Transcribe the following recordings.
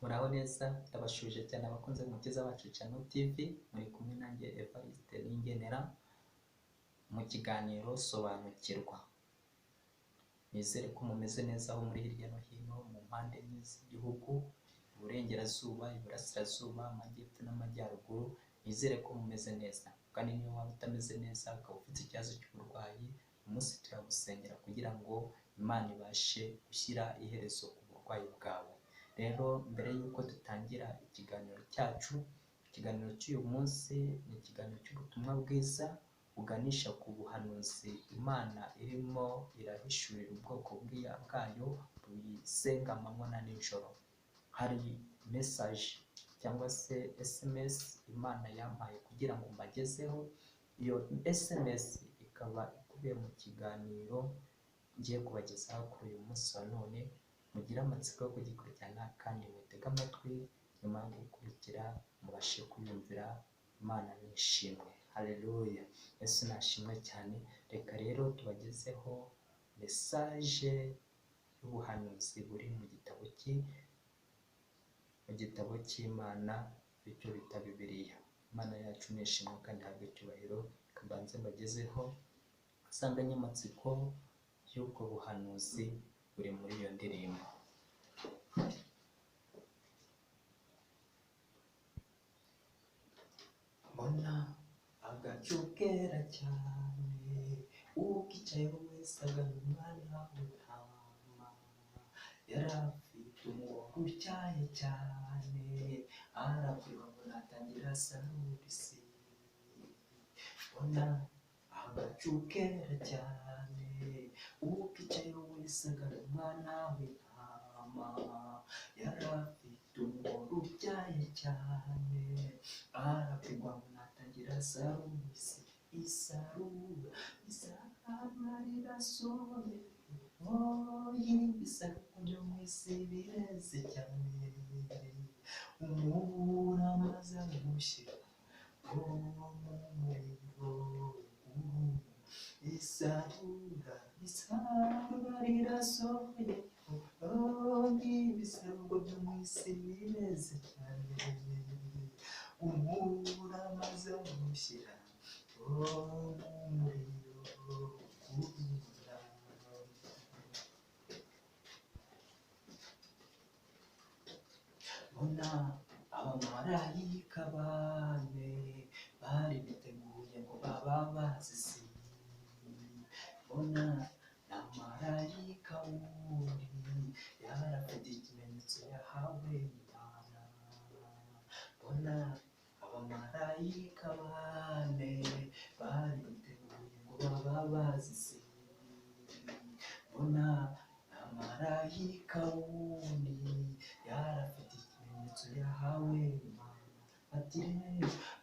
Muraho neza, ndabashuje cyane abakunze umukiza wacu cyane TV, muri kumwe nanjye Evariste Ningenera mu kiganiro sobanukirwa. Nizere ko mumeze neza aho muri hirya no hino mu mpande z'igihugu, iburengerazuba, iburasirazuba, amajyepfo n'amajyaruguru. Nizere ko mumeze neza, kandi niyo waba utameze neza ukaba ufite ikibazo cy'uburwayi, umunsi turagusengera kugira ngo Imana ibashe gushyira iherezo ku burwayi bwawe. Rero mbere y'uko dutangira ikiganiro cyacu, ikiganiro cy'uyu munsi ni ikiganiro cy'ubutumwa bwiza buganisha ku buhanuzi Imana irimo irahishurira ubwoko bwayo buyisenga amanywa na nijoro. Hari message cyangwa se SMS Imana yampaye kugira ngo mbagezeho. Iyo SMS ikaba ikubiye mu kiganiro ngiye kubagezaho kuri uyu munsi wa none. Mugire amatsiko yo kugikurikirana kandi mutege amatwi, nyuma yo gukurikira mubashe kwiyumvira. Imana nishimwe. Haleluya. Yesu nashimwe cyane. Reka rero tubagezeho message y'ubuhanuzi buri mu gitabo cy'Imana, bityo bita Bibiliya. Imana yacu nishimwe kandi habwe icyubahiro. Kabanze mbagezeho insanganyamatsiko y'ubwo buhanuzi buri muri iyo ndirimbo. Mbona agacu kera cyane, ukicaye wese agana umwana w'intama, yari afite umuhogo utyaye cyane, arabwira ngo natangira asa n'urisi. Mbona agacu kera cyane, ukicaye wese agana umwana w'intama, yari afite umuhogo utyaye cyane, arabwirwa ngo natangira asa n'urisi. Isarura rirasohoye, ibisarurwa byo mu isi bireze cyane, umubura amaze gushyira mu muriro. Isarura rirasohoye, ibisarurwa byo mu isi bireze cyane, umubura amaze gushyira mu muriro. Mbona abamarayika bane bari biteguye ngo baba bazisi. Mbona na marayika wundi yari afite ikimenyetso yahawe Imana. Mbona abamarayika bane bari biteguye ngo baba bazisi. Mbona na marayika wundi yari afite ikimenyetso yahawe Imana.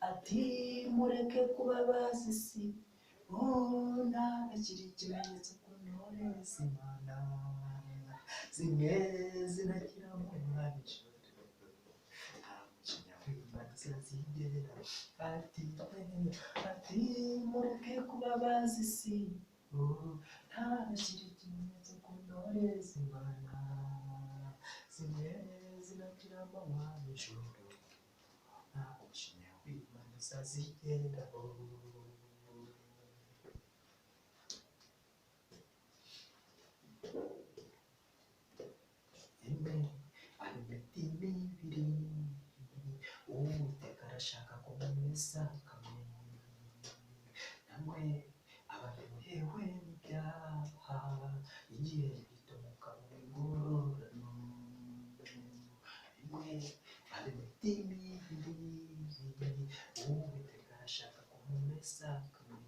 Ati mureke kuba bazisi, ntakiri ikimenyetso ku ntore z'Imana, zimwe zinakira mu nijoro, nta mujinya w'Imana zazigera. Ati mureke kuba bazisi, ntakiri ikimenyetso ku ntore z'Imana, zimwe zinakira mu nijoro, nta mujinya w'Imana zazigeraho. Imitima ibiri, Uwiteka arashaka ko mwese kamwe, namwe abaryohewe n'ibyaha, igihe gito mukabona ingororano. Imitima ibiri, Uwiteka arashaka ko mwese kamwe,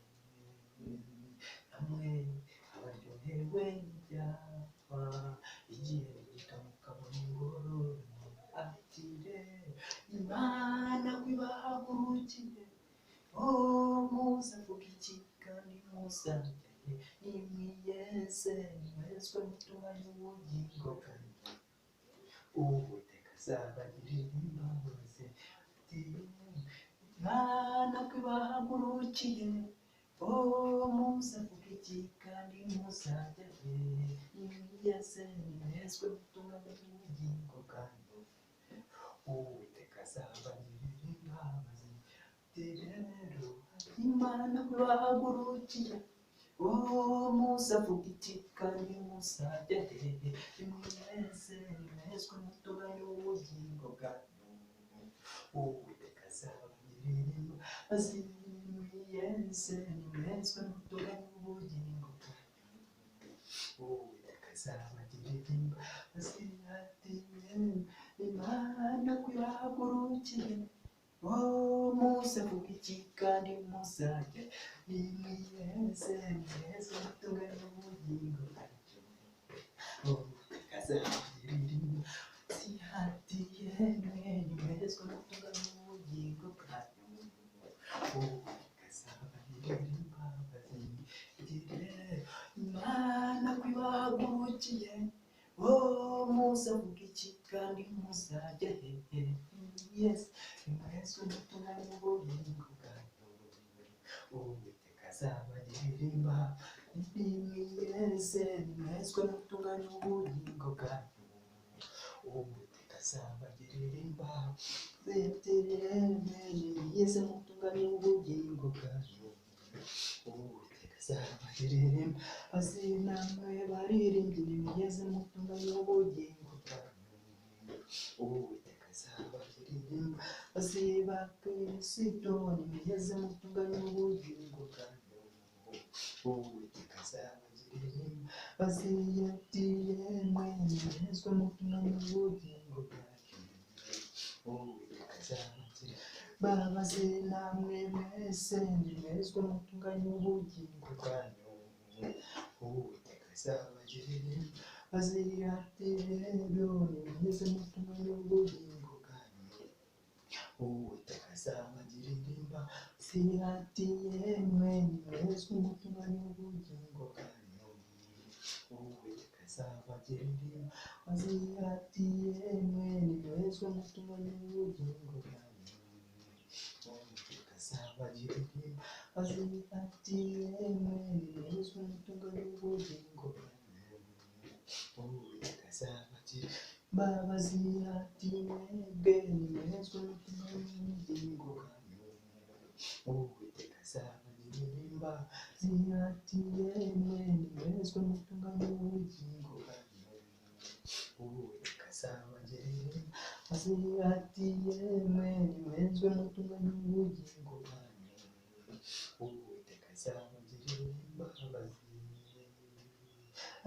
namwe abaryohewe n'ibyaha, igihe gito mukabona ingororano. Ati Imana kwibahagurukiye, muzavuga iki kandi muzajyaye, nimwiyeze mwezwe mutunganye ubugingo bwanyu, Uwiteka azabagirira imbabazi. Ati Imana kwibahagurukiye, muzavuga iki kandi muzajyaye, nimwiyeze mwezwe mutunganye ubugingo bwanyu, rero Imana bahagurukiye muzavuga iki kandi muzajya hehe nimweze nimezwe mutuganye ubugingo bwanyu Uwiteka azabagirira azimwiyeze nimezwe mutuganye ubugingo bwanyu Uwiteka azabagirira azihatiye Imana kwihagurukiye muzavuga iki kandi muzajya nimwiyeze nimezwe mutuganye ubugingo bwanyu Uwiteka azabagirira azihatiye nimezwe mutuganye ubugingo bwanyu Uwiteka azabagirira Imana kwibahagurukiye muzavuga iki kandi muzajya hehe yes nimwezwe mutuganye ubugingo bwanyu Uwiteka azabagirira nimwiyeze nimwezwe mutuganye ubugingo bwanyu Uwiteka azabagirira nimwiyeze mutuganye ubugingo bwanyu Uwiteka azabagirira azinamwe baririmbye nimwiyeze mutuganye ubugingo bwanyu Uwiteka azabagirira azibabwira Sidoni nimwiyeze mutuganye ubugingo bwanyu Uwiteka azabagirira aziyatiyemwe nimwiyeze mutuganye ubugingo bwanyu Uwiteka azabagirira babaze namwe mwese nimwezwe mutuganye ubugingo bwanyu Uwiteka azabagirira azihatiye nimweze mutuganye ubugingo bwanyu Uwiteka azabagirira azihatiye nimwezwe mutuganye ubugingo bwanyu Uwiteka azabagirira azihatiye nimwezwe mutuganye ubugingo bwanyu Uwiteka azabagirira azihatiye nimwezwe mutuganye ubugingo bwanyu Uwiteka azabagirira bazihatiye nimwezwe mutuganye ubugingo bwanyu Uwiteka azabagirira azihatiye nimwezwe mutuganye ubugingo bwanyu Uwiteka azabagirira azihatiye nimwezwe mutuganye ubugingo bwanyu Uwiteka azabagirira imbabazi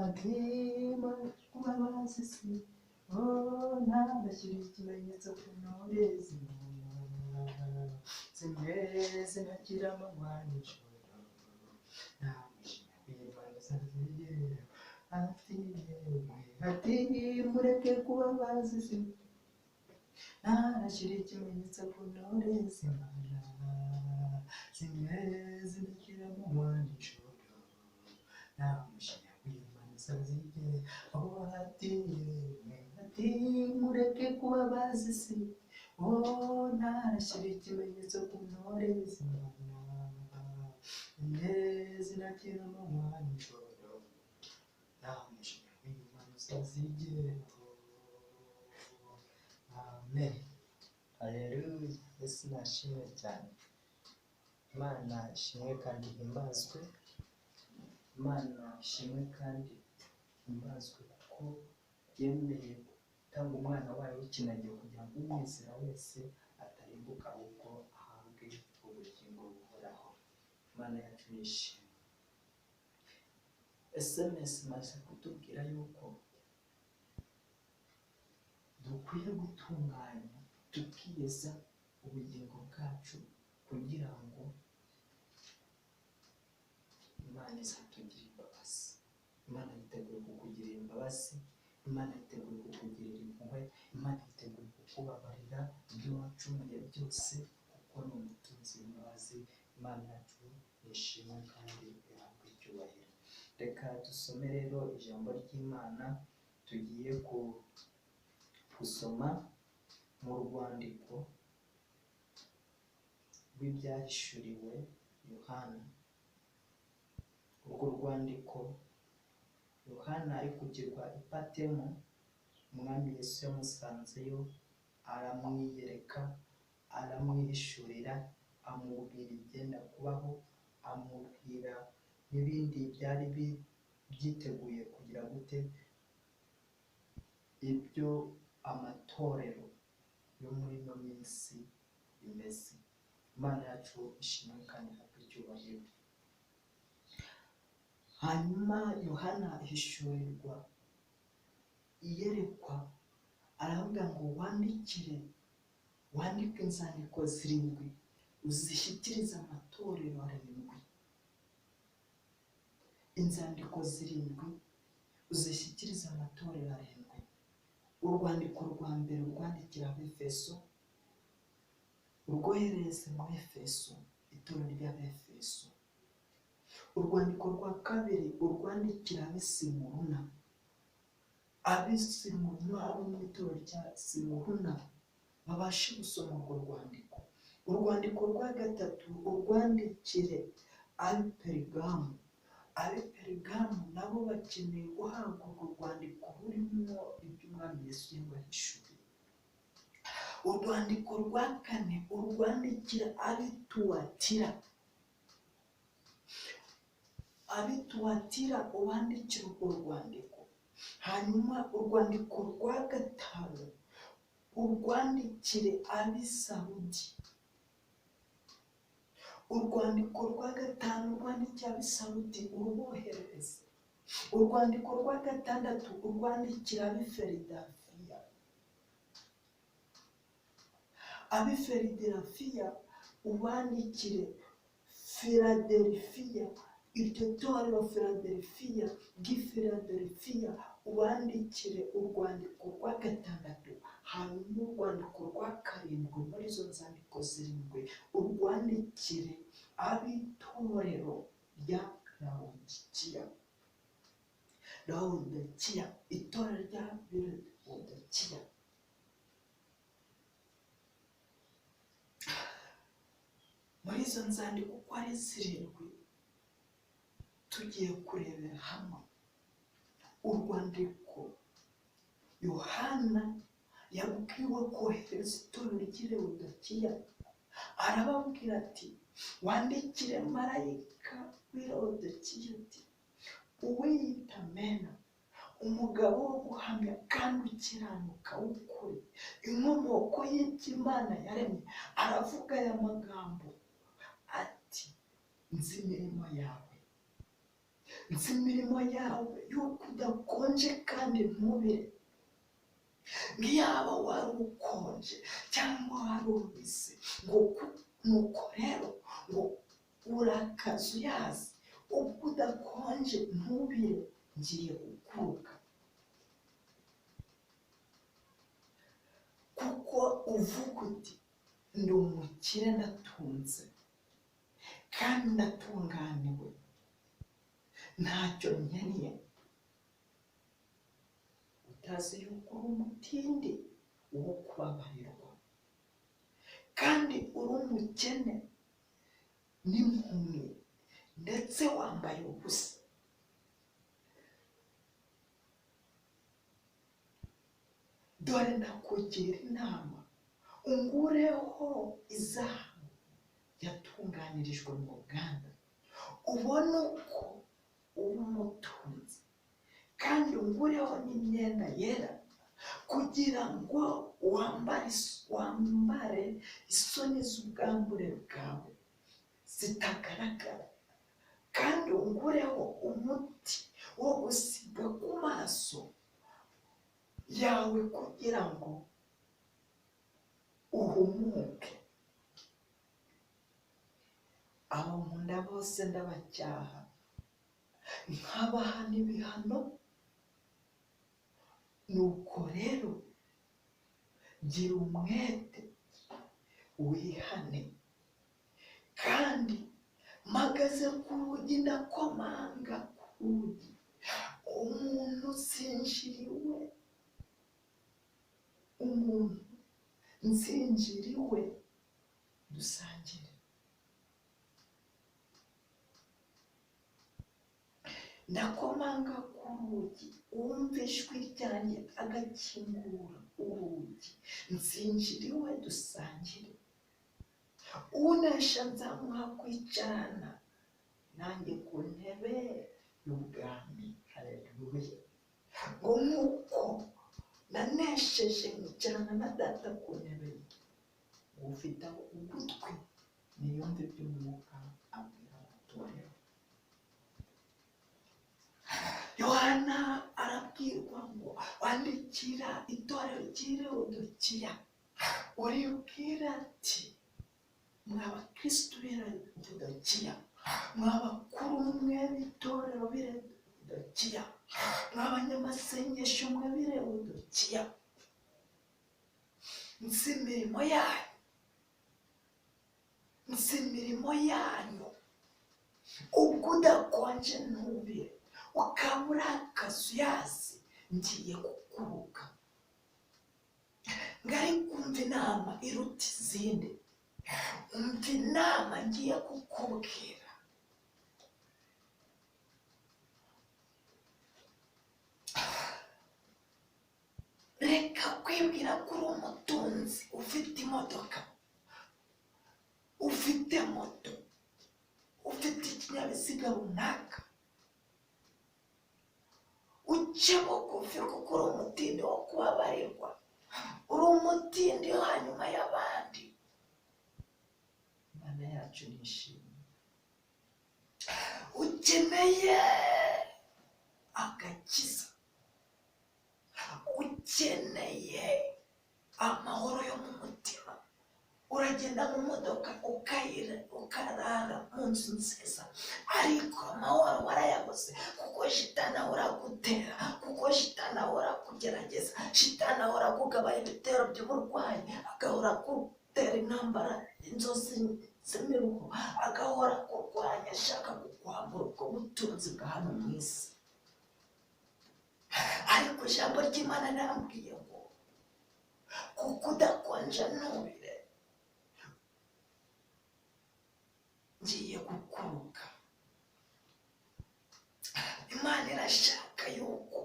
akima kubabazi si ntabashyira ikimenyetso ku ntore z'Imana zimwe zinakira amanywa n'ijoro nta mushinya w'Imana uzazigera ati mureke kubabazi si ntabashyira ikimenyetso ku ntore z'Imana zimwe zinakira amanywa n'ijoro nta mushinya w'Imana uzazigera ati mureke kubabazi si ntarashyira ikimenyetso ku ntore z'Imana zimwe zinakira amanywa n'ijoro nta mushinya w'Imana uzazigeraho amen haleluya Yesu nashimwe cyane Imana ishimwe kandi ihimbazwe Imana ishimwe kandi ihimbazwe kuko yemeye gutanga umwana wayo w'ikinege kugira ngo umwizera wese atarimbuka ahubwo ahabwe ubugingo buhoraho Imana yacu nishimwe SMS maze kutubwira yuko dukwiye gutunganya tukiyeza ubugingo bwacu kugira ngo Imana izatugirire imbabazi Imana yiteguye kukugirira imbabazi Imana yiteguye kukugirira impuhwe Imana yiteguye kukubabarira ibyo wacumuye byose kuko ni umutunzi w'imbabazi Imana yacu nishimwe kandi ihabwe icyubahiro reka dusome rero ijambo ry'Imana tugiye gusoma mu rwandiko rw'ibyahishuriwe Yohana urwo rwandiko Yohana ari kugirwa ipatemo umwami Yesu yamusanzeyo aramwiyereka aramwihishurira amubwira ibyenda kubaho, amubwira n'ibindi byari byiteguye kugira gute ibyo amatorero yo muri ino minsi bimeze. Imana yacu ishimwe kandi ihabwe icyubahiro. Hanyuma Yohana ahishurirwa iyerekwa, aravuga ngo wandike inzandiko 7 uzishyikirize amatorero 7. Inzandiko 7 uzishyikirize amatorero 7. Urwandiko rwa mbere rwandikira Abefeso, urwohereze mu Efeso, itorero ry'Abefeso. Urwandiko rwa kabiri urwandikira ab'Simuruna, abo mu itorero rya Simuruna babashe gusoma urwo rwandiko. Urwandiko rwa gatatu urwandikire ab'Iperigamu. Ab'Iperigamu nabo bakeneye guhabwa urwo rwandiko rurimo iby'Umwami Yesu yabahishuriye. Urwandiko rwa kane urwandikira ab'Ituwatira. Ab'Ituwatira ubandikira urwo rwandiko. Hanyuma urwandiko rwa gatanu urwandikire ab'Isarudi. Urwandiko rwa gatanu urwandikira ab'Isarudi uruboherereze. Urwandiko rwa gatandatu urwandikira ab'Ifiladafiya. Ab'Ifiladafiya ubandikire Filadelifiya. Iryo torero Filadelifiya ry'Ifiladafiya ubandikire urwandiko rwa gatandatu. Hanyuma urwandiko rwa karindwi muri izo nzandiko 7 urwandikire ab'itorero rya Lawodikiya, itorero rya Lawodikiya. Muri izo nzandiko uko ari 7 tugiye kurebera hamwe urwandiko Yohana yabwiwe kohereza itorero ry'i Lawodikiya. Arababwira ati wandikire marayika w'i Lawodikiya ati uwiyita Amena, umugabo wo guhamya kandi ukiranuka w'ukuri, inkomoko y'Imana yaremye. Aravuga aya magambo ati nzi imirimo yawe y'uko udakonje kandi ntubire. Nk'iyaba wari ukonje cyangwa wari ubise, ngo nuko rero ngo urakaza uyazi, ubwo udakonje ntubire ngiye kukuruka. Kuko uvuga uti ndi umukire ndatunze kandi ndatunganiwe, ntacyo nkeneye, utazi yuko uri umutindi wo kubabarirwa kandi uri umukene n'impumyi ndetse wambaye ubusa. Dore ndakugira inama, ungureho izahabu yatunganirijwe mu ruganda, ubone uko uba umutunzi, kandi ungureho n'imyenda yera kugira ngo wambare isoni z'ubwambure bwawe zitagaragara, kandi ungureho umuti wo gusiga ku maso yawe kugira ngo uhumuke. Abo nkunda bose ndabacyaha, nkabaha n'ibihano. Nuko rero gira umwete wihane, kandi mpagaze ku rugi ndakomanga ku rugi, umuntu nsinjiriwe dusangire. Ndakomanga ku rugi, wumva ijwi ryanjye agakingura urugi, nsinjiriwe dusangire. unesha nzamuha kwicarana nanjye ku ntebe y'ubwami. Haleluya. ngo nk'uko nanesheje nkicarana na data ku ntebe ye, ufite ugutwi niyumve iby'umwuka abwira amatorero. Yohana arabwirwa ngo wandikira itorero ry'Ilaodikiya uribwira ati, mwa bakristo b'Ilaodikiya, mwa bakuru mwe b'itorero b'Ilaodikiya, mwa banyamasengesho mwe b'Ilaodikiya, nzi imirimo yanyu, ubwo udakonje ntubire, ukaba uri akazuyazi, ngiye kukuruka. ngari kumva inama iruta izindi, umva inama ngiye kukubwira. reka kwibwira ko uri umutunzi, ufite imodoka, ufite moto, ufite ikinyabiziga runaka. uce bugufi kuko uri umutindi wo kubabarirwa, uri umutindi hanyuma y'abandi. Imana yacu nishimye. ukeneye agakiza, ukeneye amahoro yo mu mutima, uragenda mu modoka ukarara mu nzu nziza, ariko amahoro warayabuze kuko shitani ahora agutera, kuko shitani ahora akugerageza, shitani ahora akugabanya ibitero by'uburwayi, agahora akutera intambara, inzozi z'imiruho, agahora akurwanya ashaka kukwambura ubwo butunzi bwa hano mu isi. ariko ijambo ry'Imana narambwiye ngo kuko udakonja ntubire, ngiye kukuruka. Imana irashaka yuko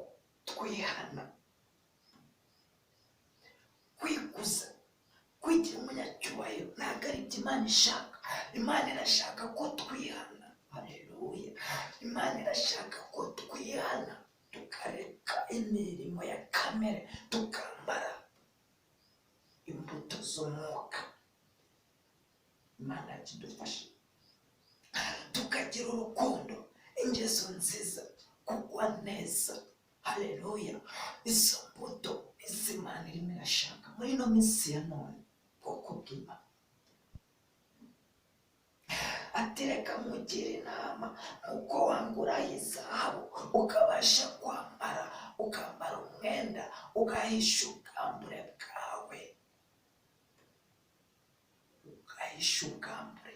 twihana, kwikuza, kwigira umunyacyubahiro ntabwo ari ibyo Imana ishaka. Imana irashaka ko twihana. Haleluya. Imana irashaka ko twihana, tukareka imirimo ya kamere, tukambara imbuto z'umwuka. Imana kidufashe, tukagira urukundo, ingeso nziza, kugwa neza. Haleluya. izo mbuto iz'Imana irimo irashaka muri ino minsi ya none, bwoko bw'Imana. ati reka nkugire inama, uko wanguraho izahabu ukabasha ukambara umwenda, ugahisha ubwambure bwawe, ugahisha ubwambure.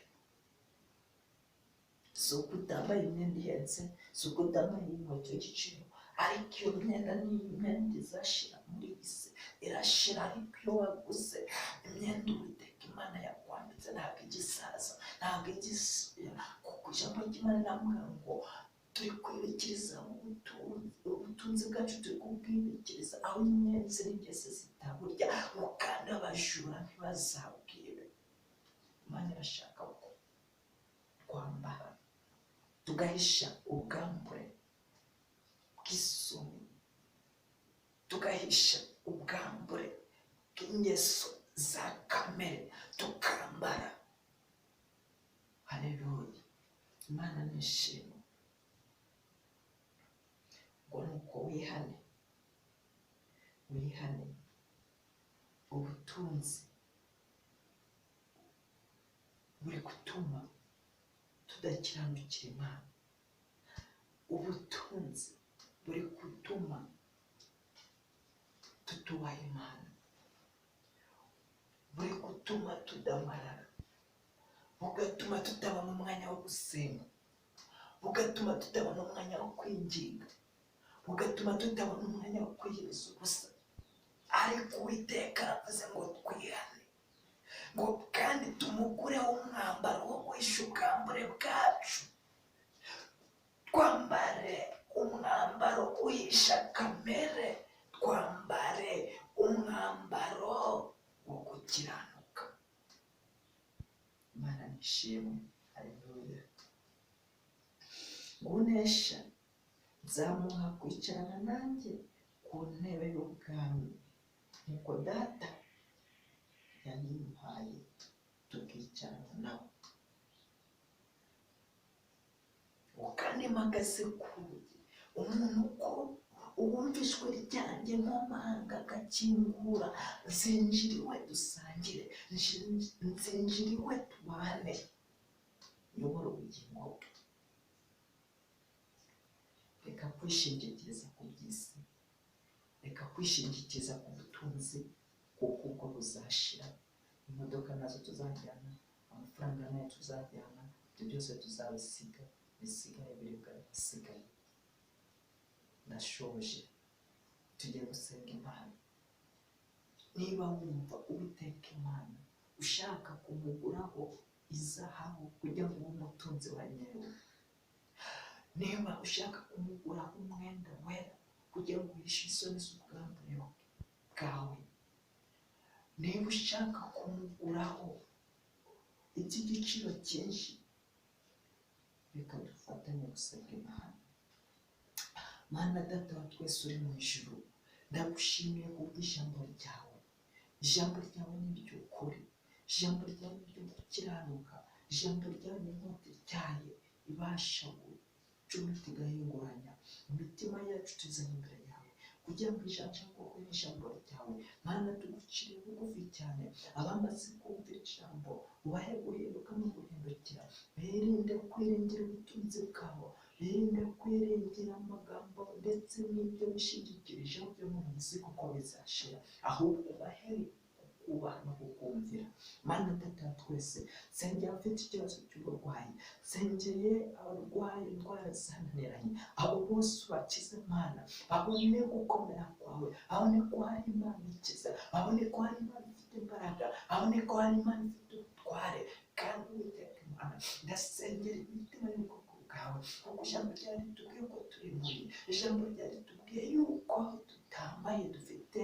si uko utambaye imyenda ihenze, si uko utambaye inkweto y'igiciro, ariko iyo myenda ni imyenda izashira muri iyi si, irashira. ariko iyo waguze imyenda Uwiteka Imana yakwambitse ntabwo igisaza, ntabwo igisubira, kuko ijambo ry'Imana riramubwira ngo turi kwibikiriza ubutunzi bwacu, turi kubwibikiriza aho inyenzi n'ingese zitaburya, ngo kandi abajura ntibazabwibe. Imana irashaka ko twambara tugahisha ubwambure bw'isoni, tugahisha ubwambure bw'ingeso za kamere, tukambara. Haleluya. Imana nishimye. ngo nuko wihane ubutunzi buri gutuma tudakiranukira Imana, ubutunzi buri gutuma tutubaha Imana, buri gutuma tudamarara, bugatuma tutabona umwanya wo gusenga, bugatuma tutabona umwanya wo kwinginga, bugatuma tutabona umwanya wo kwiyiriza ubusa. ariko Uwiteka aravuze ngo twihane, ngo kandi tumugureho umwambaro wo guhisha ubwambure bwacu, twambare umwambaro uhisha kamere, twambare umwambaro wo gukiranuka. Imana nishimwe. Haleluya. Unesha nzamuha kwicarana nanjye ku ntebe y'ubwami nk'uko data yayimpaye, tukicarana nawe. Kandi mpagaze ku rugi, umuntu ko uwumva ijwi ryanjye nk'amahanga agakingura, nzinjira iwe dusangire, nzinjira iwe tubane, nyobora ubugingo bwe. Reka kwishingikiriza ku by'isi, reka kwishingikiriza ku butunzi, kuko ubwo buzashira. Imodoka nazo tuzajyana, amafaranga nayo tuzajyana, ibyo byose tuzabisiga, bisigaye biribwa bisigaye. Ndashoje, tujye gusenga Imana. Niba wumva Uwiteka Imana ushaka kumuguraho izahabu kugira ngo ube umutunzi wa nyewe, niba ushaka kumuguraho umwenda wera kugira ngo uhishe isoni z'ubwambure bwawe, niba ushaka kumuguraho iby'igiciro cyinshi, reka dufatanye gusenga Imana. Mana Data wa twese uri mu ijuru, ndagushimiye kubw'ijambo ryawe. Ijambo ryawe ni iry'ukuri, ijambo ryawe ni iryo gukiranuka, ijambo ryawe ni inkota ityaye ibasha gucumita igahinguranya imitima yacu. Tuzanye imbere yawe kugira ngo ijambo n'ijambo ryawe, Mana, tugucire bugufi cyane. Abamaze kumva ijambo ubahe guhinduka no guhindukira, birinde kwiringira ubutunzi bwabo, birinde kwiringira amagambo ndetse n'ibyo bishingikirijeho byo mu isi, kuko bizashira, ahubwo ubahe kubaha no kukumvira. Mana Data wa twese, nsengera abafite ikibazo cy'uburwayi, nsengeye abarwaye indwara zananiranye, abo bose ubakize Mana, babone gukomera kwawe, babone ko hari Imana ikiza, babone ko hari Imana ifite imbaraga, babone ko hari Imana ifite ubutware. Kandi Uwiteka Imana, ndasengera imitima y'ubwoko bwawe, kuko ijambo ryawe ritubwiye ko turi muri, ijambo ryawe ritubwiye yuko tutambaye dufite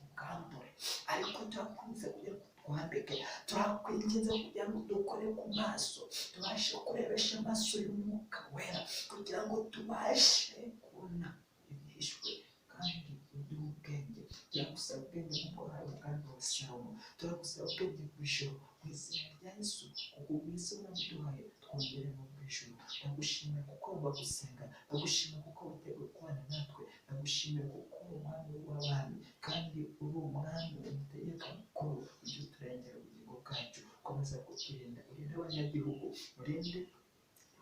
ubwambure, ariko turakunze kugira ngo twambike. Turakwinginze kugira ngo dukore ku maso, tubashe kurebesha amaso y'umwuka wera, kugira ngo tubashe kubona ibihishwe kandi uduhe ubwenge. Turagusaba ubwenge nk'uko wahaye umugambi wa Salomo, turagusaba ubwenge bw'ijuru mu izina rya Yesu, kuko ubwiza urabuduhaye, twongere mu bw'ijuru. Ndagushimiye kuko bagusenga, ndagushimiye kuko witeguye kubana natwe, ndagushimiye kuko uri umwami w'abami, kandi uri umwami umutegeka mukuru, ujye uturengera ubugingo bwacu. Komeza kuturinda, urinde abanyagihugu, urinde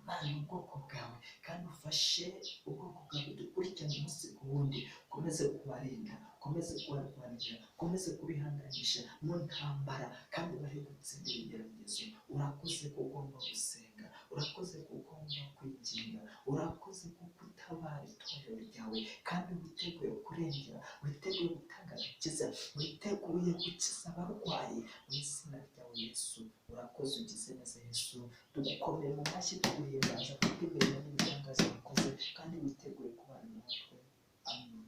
Imana ubwoko bwawe, kandi ufashe ubwoko bwawe dukurikirane umunsi ku wundi. Ukomeze kubarinda, ukomeze kubarwanira, ukomeze kubihanganisha mu ntambara, kandi bari gutsindira ibigeragezo. Urakoze ko ugomba gusenga, urakoze ko ugomba kwiginga, urakoze kuko utabara itorero ryawe, kandi witeguye kurengera, witeguye gutanga agakiza, witeguye gukiza abarwayi mu izina ryawe Yesu. Urakoze, ugize neza Yesu, tugukomeye mu mashyi, tuguhimbaza kuko imirimo n'ibitangaza wakoze, kandi witeguye kubana natwe. Amen.